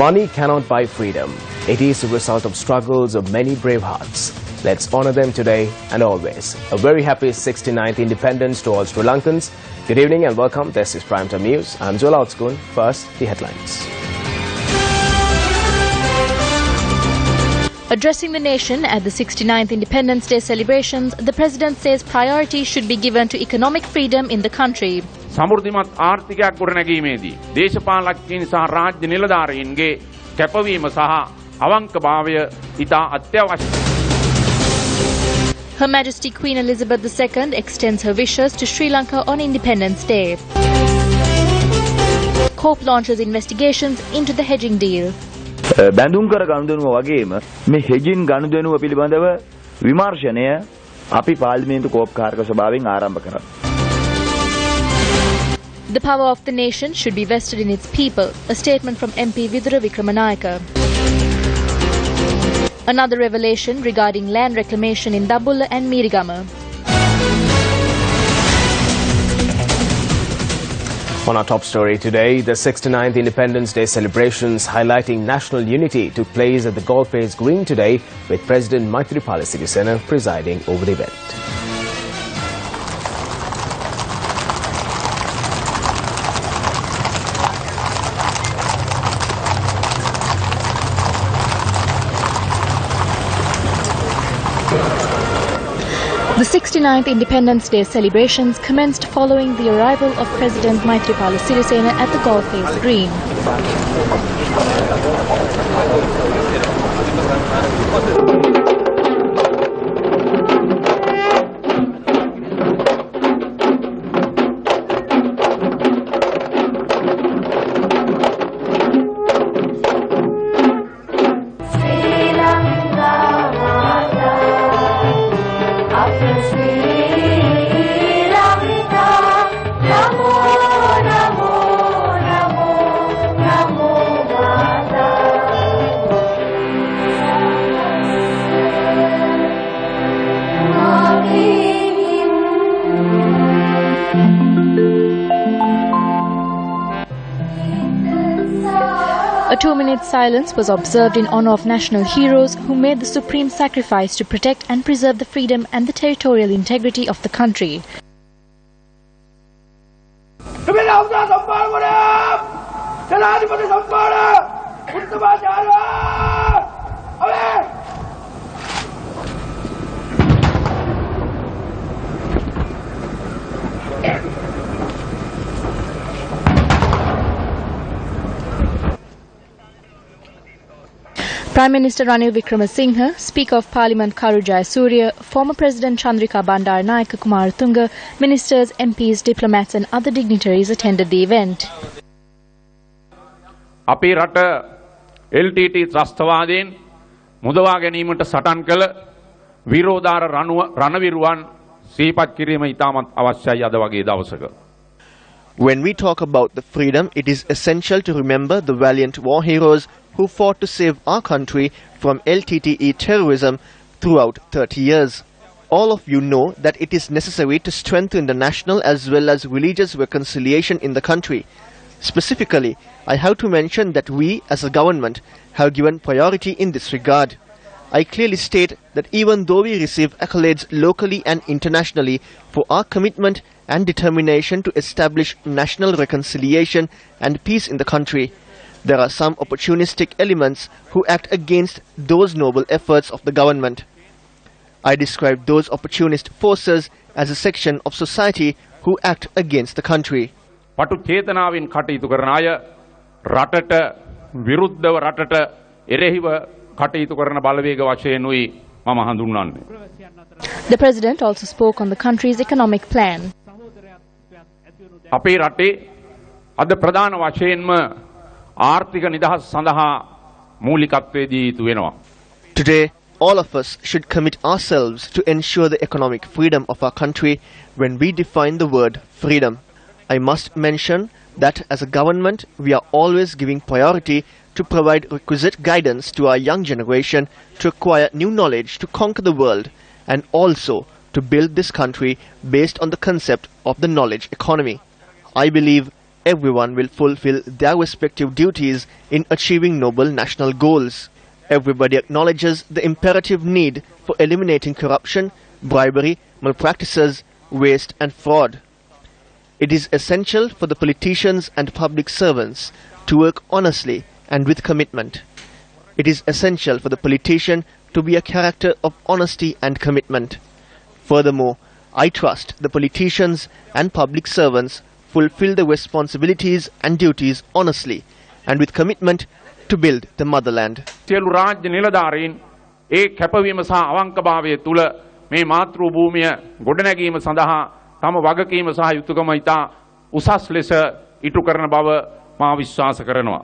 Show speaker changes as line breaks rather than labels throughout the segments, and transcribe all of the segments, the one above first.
Money cannot buy freedom. It is the result of struggles of many brave hearts. Let's honor them today and always. A very happy 69th independence to all Sri Lankans. Good evening and welcome. This is Primetime News. I'm Joel Outskun. First, the headlines.
Addressing the nation at the 69th Independence Day celebrations, the President says priority should be given to economic freedom in the country.
සමෘද්ධිමත් ආර්ථිකයක් ගොඩනැගීමේදී දේශපාලකයන් සහ රාජ්‍ය නිලධාරීන්ගේ කැපවීම සහ අවංකභාවය ඉතා අත්‍යවශ්‍යයි.
Her Majesty Queen Elizabeth II extends her wishes to Sri Lanka on Independence Day. Corp launches investigations into the hedging deal.
බැඳුම් කර ගනුදෙනුව වගේම මේ හෙජින් ගනුදෙනුව පිළිබඳව විමර්ශනය අපි පාර්ලිමේන්තු කෝප් කාර්ක සභාවෙන් ආරම්භ කරා.
The power of the nation should be vested in its people, a statement from MP Vidura Vikramanayaka. Another revelation regarding land reclamation in Dabulla and Mirigama.
On our top story today, the 69th Independence Day celebrations highlighting national unity took place at the Golf Face Green today, with President Maithripala Sirisena presiding over the event.
The 69th Independence Day celebrations commenced following the arrival of President Maithripala Sirisena at the Golf Face Green. A 2-minute silence was observed in honor of national heroes who made the supreme sacrifice to protect and preserve the freedom and the territorial integrity of the country. Prime Minister Ranil Wickremesinghe, Speaker of Parliament Karu Jayasuriya, former President Chandrika Bandaranaike Kumaratunga, ministers, MPs, diplomats and other dignitaries attended the event.
අපේ රට LTT ත්‍රස්තවාදයෙන් මුදවා ගැනීමට සටන් කළ විරෝධාර රණවිරුවන් සිහිපත් කිරීම ඉතාමත් අවශ්‍යයි අද වගේ දවසක.
When we talk about the freedom, it is essential to remember the valiant war heroes who fought to save our country from LTTE terrorism throughout 30 years. All of you know that it is necessary to strengthen the national as well as religious reconciliation in the country. Specifically, I have to mention that we as a government have given priority in this regard. I clearly state that even though we receive accolades locally and internationally for our commitment and determination to establish national reconciliation and peace in the country, there are some opportunistic elements who act against those noble efforts of the government. I describe those opportunist forces as a section of society who act against the country.
පටු චේතනාවෙන් කටයුතු කරන අය රටට විරුද්ධව රටට එරෙහිව කටයුතු කරන බලවේග වශයෙන්ුයි මම හඳුන්වන්නේ.
The President also spoke on the country's economic plan.
අපේ රටේ අද ප්‍රධාන වශයෙන්ම ආර්ථික නිදහස සඳහා මූලිකත්වය දී යුතු වෙනවා.
Today, all of us should commit ourselves to ensure the economic freedom of our country when we define the word freedom. I must mention that as a government, we are always giving priority to provide requisite guidance to our young generation to acquire new knowledge to conquer the world and also to build this country based on the concept of the knowledge economy. I believe everyone will fulfill their respective duties in achieving noble national goals. Everybody acknowledges the imperative need for eliminating corruption, bribery, malpractices, waste and fraud. It is essential for the politicians and public servants to work honestly and with commitment. It is essential for the politician to be a character of honesty and commitment. Furthermore, I trust the politicians and public servants fulfill their responsibilities and duties honestly and with commitment to build the motherland.
සියලු රාජ්‍ය නිලධාරීන් ඒ කැපවීම සහ අවංකභාවය තුල මේ මාතෘ භූමිය ගොඩනැගීම සඳහා තම වගකීම සහ යුතුයකම ඉතා උසස් ලෙස ඉටු කරන බව මා විශ්වාස කරනවා.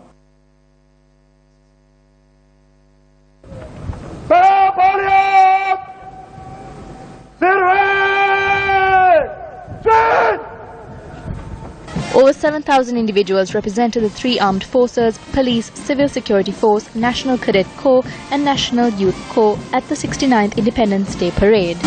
Over 7,000 individuals represented the three armed forces, police, civil security force, National Cadet Corps and National Youth Corps at the 69th Independence Day Parade.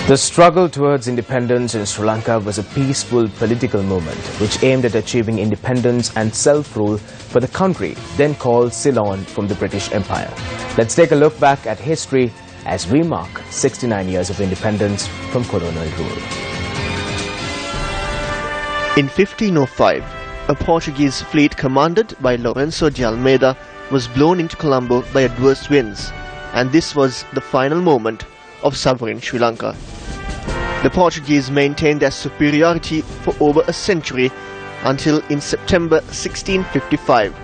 The struggle towards independence in Sri Lanka was a peaceful political movement which aimed at achieving independence and self-rule for the country then called Ceylon from the British Empire. Let's take a look back at history as we mark 69 years of independence from colonial rule.
In 1505, a Portuguese fleet commanded by Lourenço de Almeida was blown into Colombo by adverse winds, and this was the final moment of sovereign Sri Lanka. The Portuguese maintained their superiority for over a century until in September 1655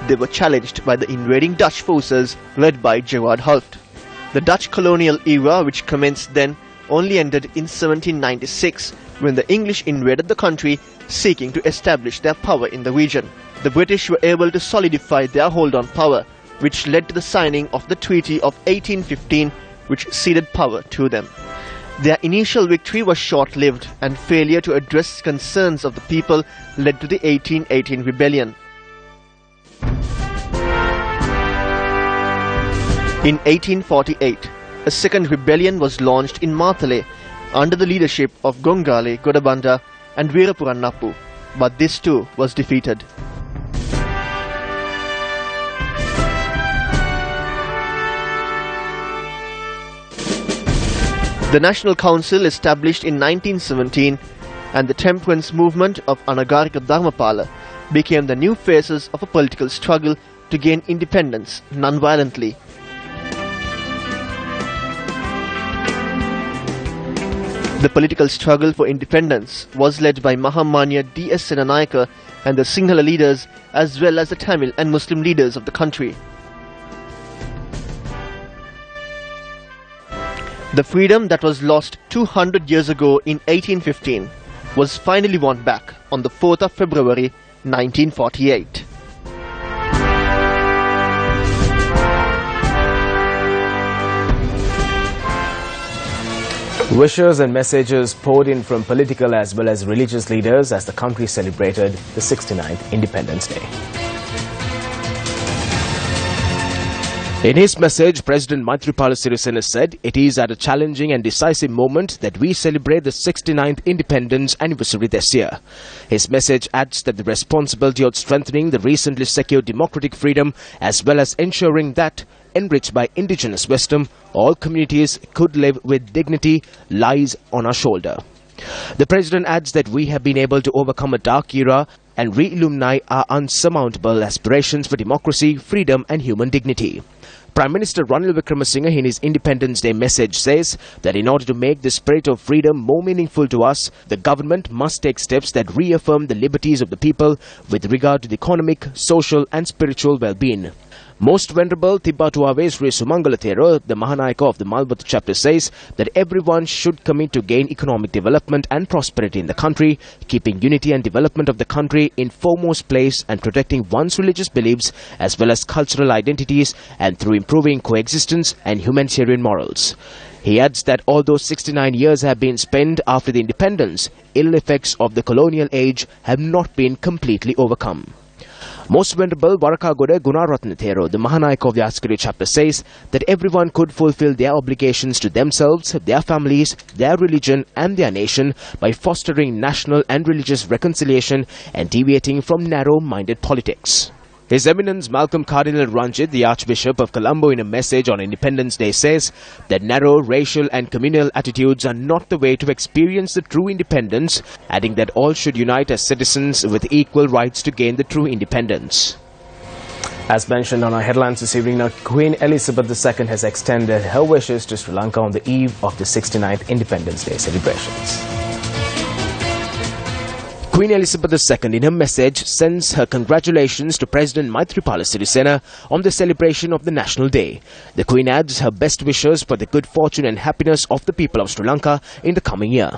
they were challenged by the invading Dutch forces led by Gerard Hult. The Dutch colonial era, which commenced then, only ended in 1796 when the English invaded the country seeking to establish their power in the region. The British were able to solidify their hold on power, which led to the signing of the Treaty of 1815, which ceded power to them. Their initial victory was short-lived, and failure to address concerns of the people led to the 1818 rebellion. In 1848, a second rebellion was launched in Matale under the leadership of Gongale Godabanda and Veerapuran Nappu, but this too was defeated. The National Council, established in 1917, and the temperance movement of Anagarika Dharmapala became the new phases of a political struggle to gain independence non-violently. The political struggle for independence was led by Mahamanya D.S. Senanayake and the Sinhala leaders, as well as the Tamil and Muslim leaders of the country. The freedom that was lost 200 years ago in 1815 was finally won back on the 4th of February 1948.
Wishes and messages poured in from political as well as religious leaders as the country celebrated the 69th Independence Day. In his message, President Maithripala Sirisena said it is at a challenging and decisive moment that we celebrate the 69th independence anniversary this year. His message adds that the responsibility of strengthening the recently secured democratic freedom as well as ensuring that, enriched by indigenous wisdom, all communities could live with dignity lies on our shoulder. The President adds that we have been able to overcome a dark era and re-illuminate our unsurmountable aspirations for democracy, freedom and human dignity. Prime Minister Ranil Wickremesinghe in his Independence Day message says that in order to make the spirit of freedom more meaningful to us, the government must take steps that reaffirm the liberties of the people with regard to the economic, social and spiritual well-being. Most Venerable Tibbatuave Sri Sumangala Thero, the Mahanayaka of the Malbata chapter, says that everyone should commit to gain economic development and prosperity in the country, keeping unity and development of the country in foremost place and protecting one's religious beliefs as well as cultural identities and through improving coexistence and humanitarian morals. He adds that although 69 years have been spent after the independence, ill effects of the colonial age have not been completely overcome. Most Venerable Warakagoda Gunaratna Thero, the Mahanayaka of the Askari chapter, says that everyone could fulfill their obligations to themselves, their families, their religion and their nation by fostering national and religious reconciliation and deviating from narrow-minded politics. His Eminence Malcolm Cardinal Ranjit, the Archbishop of Colombo, in a message on Independence Day says that narrow racial and communal attitudes are not the way to experience the true independence, adding that all should unite as citizens with equal rights to gain the true independence. As mentioned on our headlines this evening, now Queen Elizabeth II has extended her wishes to Sri Lanka on the eve of the 69th Independence Day celebrations. Queen Elizabeth II in her message sends her congratulations to President Maithripala Sirisena on the celebration of the National Day. The Queen adds her best wishes for the good fortune and happiness of the people of Sri Lanka in the coming year.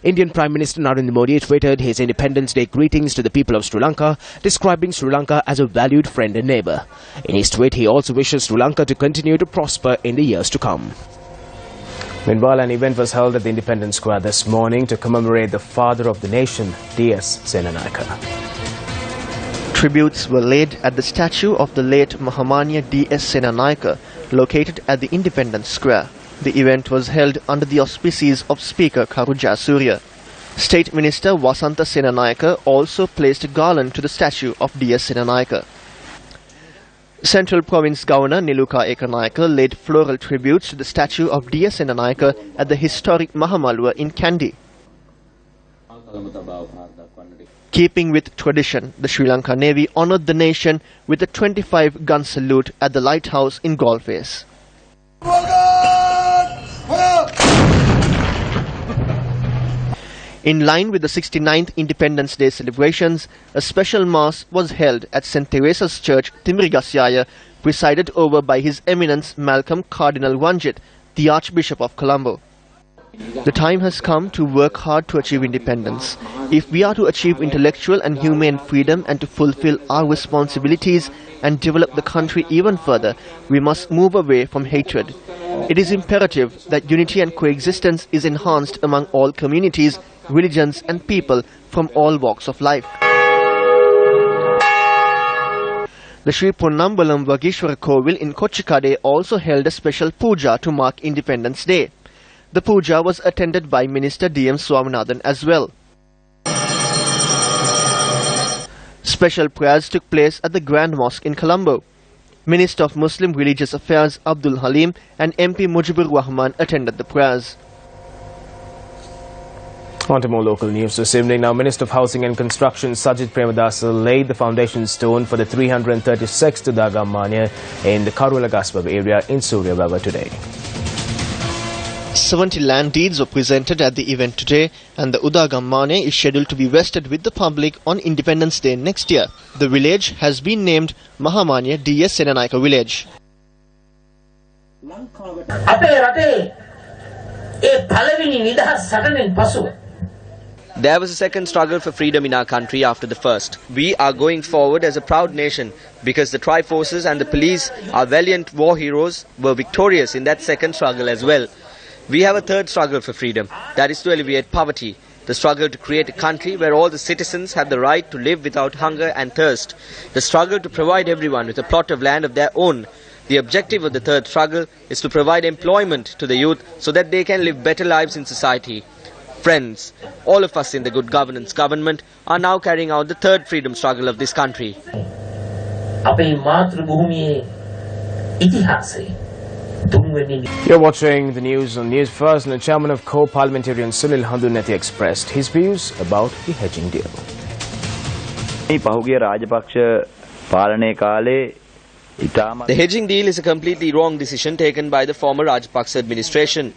Indian Prime Minister Narendra Modi tweeted his Independence Day greetings to the people of Sri Lanka, describing Sri Lanka as a valued friend and neighbour. In his tweet, he also wishes Sri Lanka to continue to prosper in the years to come. Meanwhile, an event was held at the Independence Square this morning to commemorate the father of the nation, D.S. Senanayake.
Tributes were laid at the statue of the late Mahamanya D.S. Senanayake, located at the Independence Square. The event was held under the auspices of Speaker Karu Jayasuriya. State Minister Wasantha Senanayake also placed a garland to the statue of D.S. Senanayake. Central Province Governor Niluka Ekanayake laid floral tributes to the statue of D.S. Senanayake at the historic Mahamalwa in Kandy. Keeping with tradition, the Sri Lanka Navy honoured the nation with a 25-gun salute at the lighthouse in Galface. In line with the 69th Independence Day celebrations, a special mass was held at St. Teresa's Church, Timirigasyaya, presided over by His Eminence Malcolm Cardinal Ranjit, the Archbishop of Colombo. The time has come to work hard to achieve independence. If we are to achieve intellectual and humane freedom and to fulfill our responsibilities and develop the country even further, we must move away from hatred. It is imperative that unity and coexistence is enhanced among all communities, religions and people from all walks of life. The Sri Ponnambalam Vagishwara Kovil in Kochikade also held a special puja to mark Independence Day. The puja was attended by Minister D.M. Swaminathan as well. Special prayers took place at the Grand Mosque in Colombo. Minister of Muslim Religious Affairs Abdul Halim and MP Mujibur Rahman attended the prayers.
On to more local news this evening. Now, Minister of Housing and Construction Sajid Premadasa laid the foundation stone for the 336th Udagamanya in the Karulagasbab area in Suryababa today.
70 land deeds were presented at the event today, and the Udagamanya is scheduled to be vested with the public on Independence Day next year. The village has been named Mahamanya D.S. Senanayake Village.
There was a second struggle for freedom in our country after the first. We are going forward as a proud nation because the Tri-Forces and the police, our valiant war heroes, were victorious in that second struggle as well. We have a third struggle for freedom, that is to alleviate poverty. The struggle to create a country where all the citizens have the right to live without hunger and thirst. The struggle to provide everyone with a plot of land of their own. The objective of the third struggle is to provide employment to the youth so that they can live better lives in society. Friends, all of us in the Good Governance government are now carrying out the third freedom struggle of this country.
You're watching the news on News First, and the chairman of COPE parliamentarian Sunil Handunethi expressed his views about the hedging deal.
The hedging deal is a completely wrong decision taken by the former Rajapaksa administration.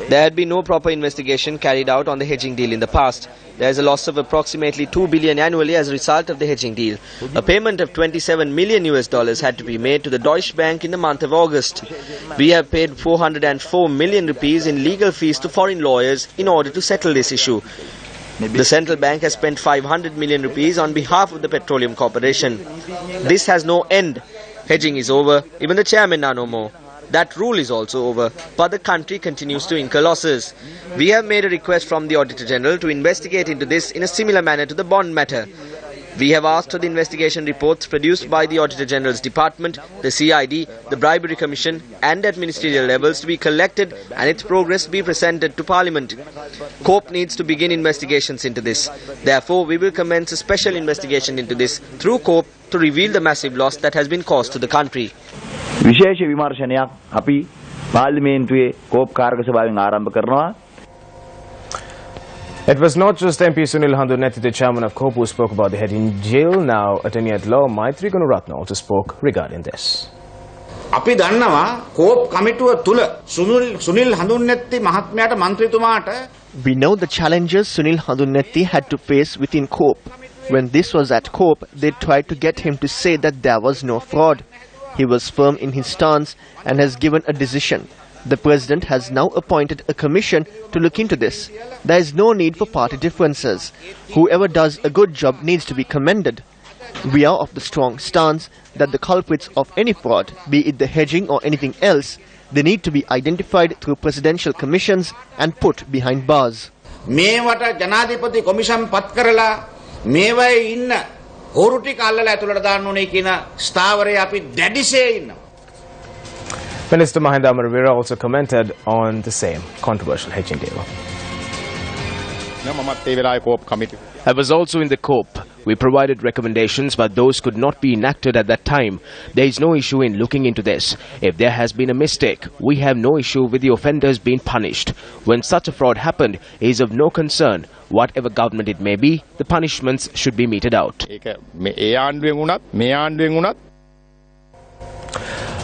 There had been no proper investigation carried out on the hedging deal in the past. There is a loss of approximately $2 billion annually as a result of the hedging deal. A payment of $27 million had to be made to the Deutsche Bank in the month of August. We have paid 404 million rupees in legal fees to foreign lawyers in order to settle this issue. The central bank has spent 500 million rupees on behalf of the Petroleum Corporation. This has no end. Hedging is over. Even the chairman are no more. That rule is also over, but the country continues to incur losses. We have made a request from the Auditor General to investigate into this in a similar manner to the bond matter. We have asked for the investigation reports produced by the Auditor General's Department, the CID, the Bribery Commission and at ministerial levels to be collected and its progress be presented to Parliament. COPE needs to begin investigations into this. Therefore, we will commence a special investigation into this through COPE to reveal the massive loss that has been caused to the country.
විශේෂ විමර්ශනයක් අපි පාර්ලිමේන්තුවේ COPE කාර්ක සභාවෙන් ආරම්භ කරනවා.
It was not just MP Sunil Handunethi, the chairman of COPE, who spoke about the hedging deal. Now, Attorney at Law Maitri Gunaratna also spoke regarding this.
අපි දන්නවා COPE කමිටුව තුල Sunil හඳුන්නෙත්ති මහත්මයාට മന്ത്രിතුමාට
We know the challenges Sunil Handunethi had to face within COPE. When this was at COPE, they tried to get him to say that there was no fraud. He was firm in his stance and has given a decision. The President has now appointed a commission to look into this. There is no need for party differences. Whoever does a good job needs to be commended. We are of the strong stance that the culprits of any fraud, be it the hedging or anything else, they need to be identified through presidential commissions and put behind bars.
මේවට ජනාධිපති commission පත් කරලා මේවයි ඉන්න හොරු ටික අල්ලලා ඇතුළට දාන්න ඕනේ කියන ස්ථාවරය අපි දැඩිසේ ඉන්නවා.
Minister Mahinda Amaravira also commented on the same controversial hedging deal. I was also in the COPE. We provided recommendations, but those could not be enacted at that time. There is no issue in looking into this. If there has been a mistake, we have no issue with the offenders being punished. When such a fraud happened, it is of no concern. Whatever government it may be, the punishments should be meted out.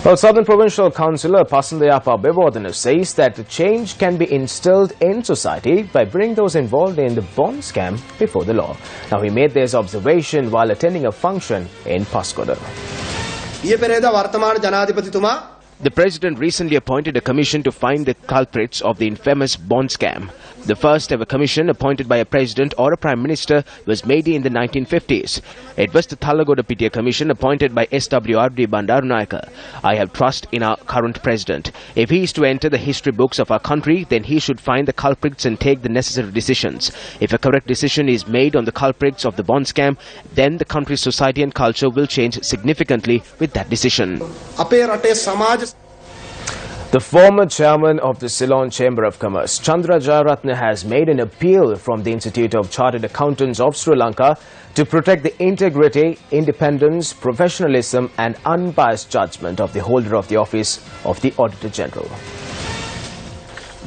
Well, Southern Provincial Councillor Pasandayapa Bevordhana says that the change can be instilled in society by bringing those involved in the bond scam before the law. Now, he made this observation while attending a function in Paskoda. The President recently appointed a commission to find the culprits of the infamous bond scam. The first ever commission appointed by a president or a prime minister was made in the 1950s. It was the Thalagoda Pitya Commission appointed by SWRD Bandarunayaka. I have trust in our current president. If he is to enter the history books of our country, then he should find the culprits and take the necessary decisions. If a correct decision is made on the culprits of the bond scam, then the country's society and culture will change significantly with that decision. The former chairman of the Ceylon Chamber of Commerce, Chandra Jayaratne, has made an appeal from the Institute of Chartered Accountants of Sri Lanka to protect the integrity, independence, professionalism and unbiased judgment of the holder of the office of the Auditor General.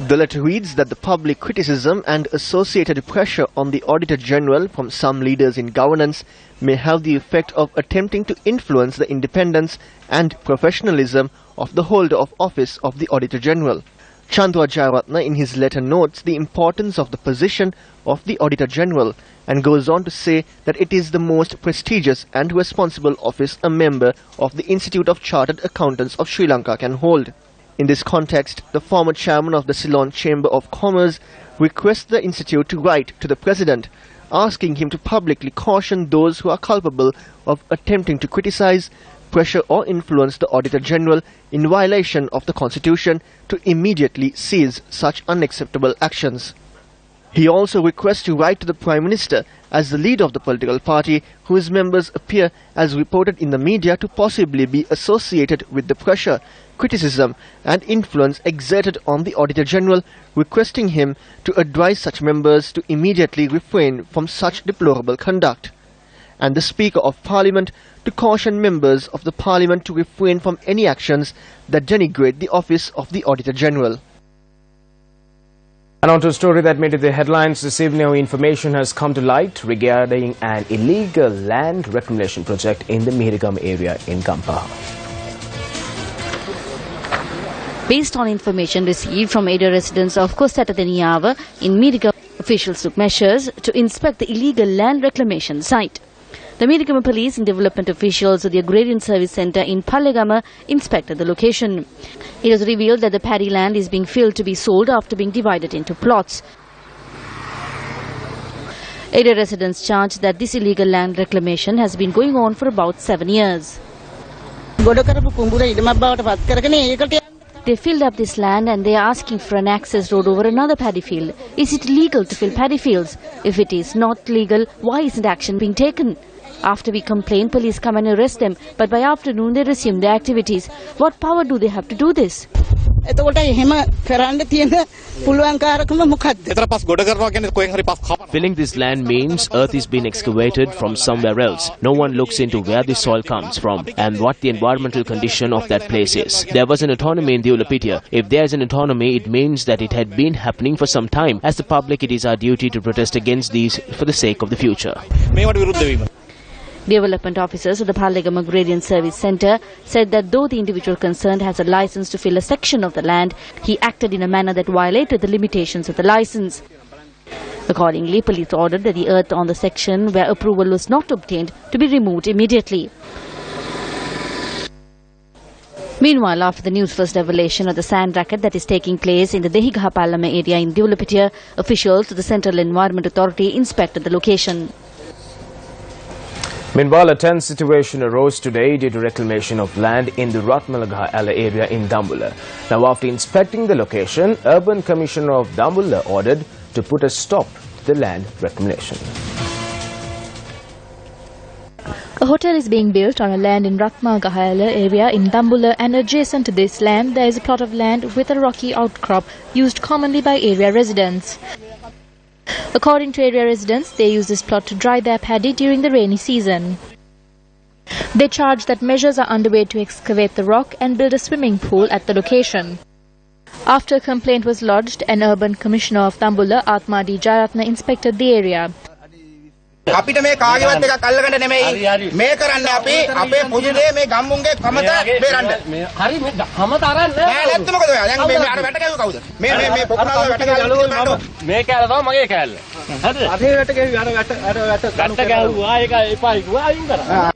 The letter reads that the public criticism and associated pressure on the Auditor General from some leaders in governance may have the effect of attempting to influence the independence and professionalism of the holder of office of the Auditor General. Chandra Jayaratne in his letter notes the importance of the position of the Auditor General and goes on to say that it is the most prestigious and responsible office a member of the Institute of Chartered Accountants of Sri Lanka can hold. In this context, the former chairman of the Ceylon Chamber of Commerce requests the institute to write to the President, asking him to publicly caution those who are culpable of attempting to criticize, pressure or influence the Auditor General in violation of the Constitution to immediately cease such unacceptable actions. He also requests to write to the Prime Minister as the leader of the political party, whose members appear, as reported in the media, to possibly be associated with the pressure, criticism and influence exerted on the Auditor General, requesting him to advise such members to immediately refrain from such deplorable conduct. And the Speaker of Parliament to caution members of the Parliament to refrain from any actions that denigrate the office of the Auditor General.
And on to a story that made it the headlines this evening. Information has come to light regarding an illegal land reclamation project in the Mihirigam area in Kampa.
Based on information received from area residents of Kostatadeniyawa in Mihirigam, officials took measures to inspect the illegal land reclamation site. The Mihirigama police and development officials of the Agrarian Service Centre in Pallegama inspected the location. It was revealed that the paddy land is being filled to be sold after being divided into plots. Area residents charged that this illegal land reclamation has been going on for about 7 years. They filled up this land and they are asking for an access road over another paddy field. Is it legal to fill paddy fields? If it is not legal, why isn't action being taken? After we complain, police come and arrest them, but by afternoon they resume their activities. What power do they have to do this?
Filling this land means earth is being excavated from somewhere else. No one looks into where the soil comes from and what the environmental condition of that place is. There was an autonomy in the Ulapitia. If there is an autonomy, it means that it had been happening for some time. As the public, it is our duty to protest against these for the sake of the future.
Development officers of the Pallegama Agrarian Service Centre said that though the individual concerned has a license to fill a section of the land, he acted in a manner that violated the limitations of the license. Accordingly, police ordered that the earth on the section where approval was not obtained to be removed immediately. Meanwhile, after the Newsfirst revelation of the sand racket that is taking place in the Dehigaha Palama area in Deulapitia, officials of the Central Environment Authority inspected the location.
Meanwhile, a tense situation arose today due to reclamation of land in the Ratmalagha area in Dambulla. Now, after inspecting the location, Urban Commissioner of Dambulla ordered to put a stop to the land reclamation.
A hotel is being built on a land in Ratmalagha area in Dambulla, and adjacent to this land there is a plot of land with a rocky outcrop used commonly by area residents. According to area residents, they use this plot to dry their paddy during the rainy season. They charge that measures are underway to excavate the rock and build a swimming pool at the location. After a complaint was lodged, an urban commissioner of Dambulla, Atma D. Jayaratna, inspected the area.
අපිට මේ කාගේවත් එකක් අල්ලගන්න නෙමෙයි මේ කරන්නේ අපි අපේ පොදු දේ මේ ගම්මුන්ගේ කමත බේරන්න හරි මේ කමත අරන් නෑ නැත්නම් මොකද ඔයා දැන් මේ අර වැට කැවුව කවුද මේ පොකුණාව වැට කැවුව මේ කෑල්ල තමයි මගේ කෑල්ල හරිද අපේ වැට කැවුව වැට කැවුවා ඒක එපායි කිව්වා අයින් කරා.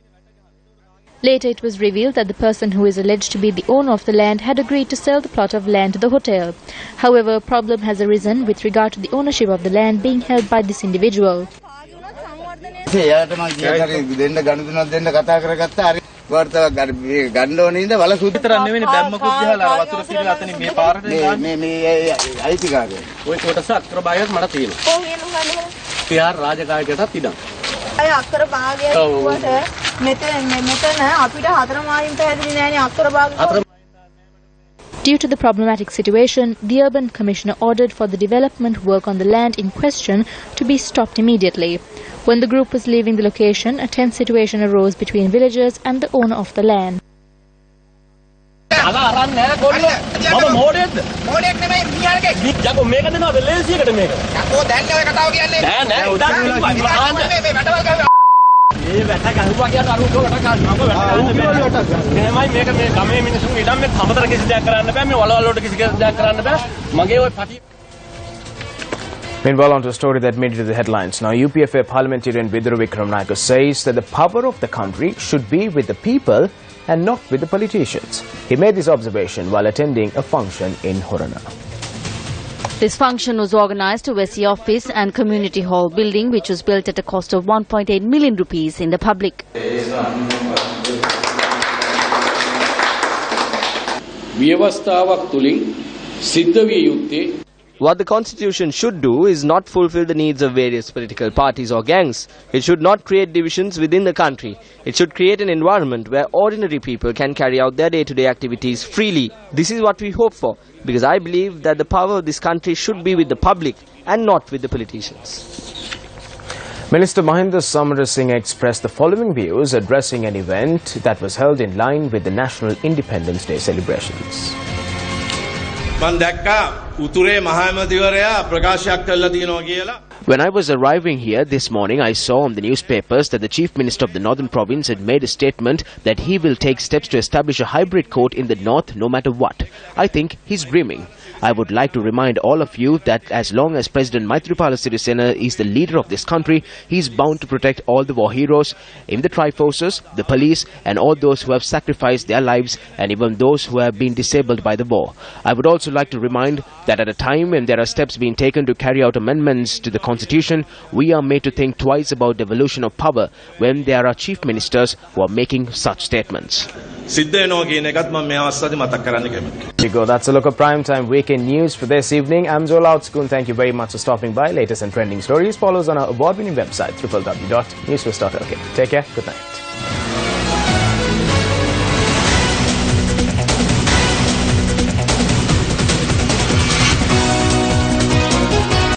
Later, it was revealed that the person who is alleged to be the owner of the land had agreed to sell the plot of land to the hotel. However, a problem has arisen with regard to the ownership of the land being held by this individual.
එයාට මම කියලාරි දෙන්න ගනුදෙනුවක් දෙන්න කතා කරගත්තා හරි වර්තව ගන්න ඕනේ ඉඳ වල සුත්තර නෙවෙයි බැම්මකුත් ගහලා අර වතුර පිරලා අතනින් මේ පාරට මේ අයිති කාගේ ඔය කොටස අක්කර භාගයක් මට තියෙනවා කොහේනු පියාර රාජකාරියටත් ඉඩම් අය අක්කර භාගයක් වුණාට මෙතන අපිට හතර මායිම් පැහැදිලි නෑනේ අක්කර භාගය.
Due to the problematic situation, the Urban Commissioner ordered for the development work on the land in question to be stopped immediately. When the group was leaving the location, a tense situation arose between villagers and the owner of the land.
Meanwhile, on to a story that made it to the headlines. Now, UPFA parliamentarian Vidura Wickramanayake says that the power of the country should be with the people and not with the politicians. He made this observation while attending a function in Horana.
This function was organised to Wesi Office and Community Hall building, which was built at a cost of 1.8 million rupees in the public.
What the constitution should do is not fulfill the needs of various political parties or gangs. It should not create divisions within the country. It should create an environment where ordinary people can carry out their day-to-day activities freely. This is what we hope for, because I believe that the power of this country should be with the public and not with the politicians.
Minister Mahinda Singh expressed the following views addressing an event that was held in line with the National Independence Day celebrations.
When I was arriving here this morning, I saw on the newspapers that the Chief Minister of the Northern Province had made a statement that he will take steps to establish a hybrid court in the north no matter what. I think he's dreaming. I would like to remind all of you that as long as President Maithripala Sirisena is the leader of this country, he is bound to protect all the war heroes in the tri-forces, the police and all those who have sacrificed their lives and even those who have been disabled by the war. I would also like to remind that at a time when there are steps being taken to carry out amendments to the Constitution, we are made to think twice about devolution of power when there are chief ministers who are making such statements.
That's a look at primetime weekend news for this evening. I'm Zola Outscoon. Thank you very much for stopping by. Latest and trending stories follows on our award-winning website, www.Newsfirst.lk. Take care. Good night.